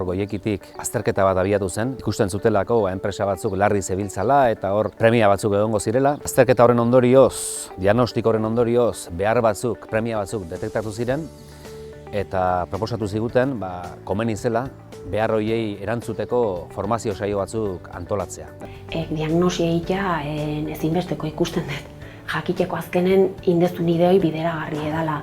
goiekitik azterketa bat abiatu zen. Ikusten zutelako enpresa batzuk larri zebiltzala eta hor premia batzuk egongo zirela. Azterketa horren ondorioz, diagnostiko horren ondorioz, behar batzuk, premia batzuk detektatu ziren eta proposatu ziguten komeni zela behar horiei erantzuteko formazio saio batzuk antolatzea. Diagnosia egitea ezinbesteko ikusten dut. Jakiteko azkenen indezun ideoi bideragarri edala.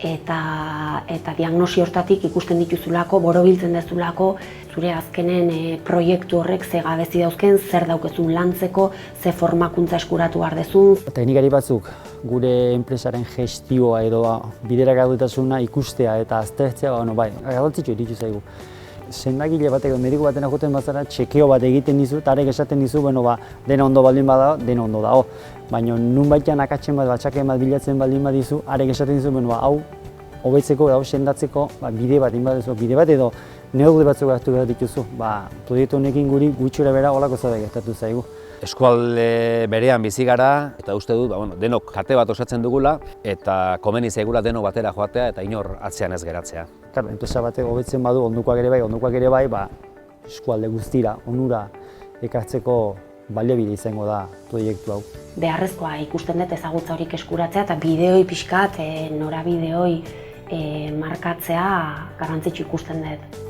Eta diagnosi hortatik ikusten dituzulako, borobiltzen dezulako, zure azkenen proiektu horrek ze gabezi dauzken, zer daukezun lantzeko, ze formakuntza eskuratu behar dezun. Teknikari batzuk gure enpresaren gestioa edo bideragarritasuna ikustea eta aztertzea, garrantzitsua iritsi zaigu. Sendagile batek, mediku baten joaten bazara, txekeo bat egiten dizu, eta arek esaten dizu, dena ondo baldin bada, dena ondo dago. Baina nunbaitan akatzen bat, batxaken bat bilatzen baldin badizu, arek esaten dizu, hau hobetzeko, hau sendatzeko bide bat, bide bat edo neurri batzuk hartu behar dituzu. Proiektu honekin guri gutxura bera holako zabe gertatu zaigu. Eskualde berean bizi gara eta uste dut denok kate bat osatzen dugula eta komeni zaigula denok batera joatea eta inor atzean ez geratzea. Enpresa batek hobetzen badu ondokoak ere bai, eskualde guztira, onura ekartzeko baliabide izango da proiektu hau. Beharrezkoa ikusten dut ezagutza horik eskuratzea eta bideoi pixkat, norabideoi markatzea garrantzitsu ikusten dut.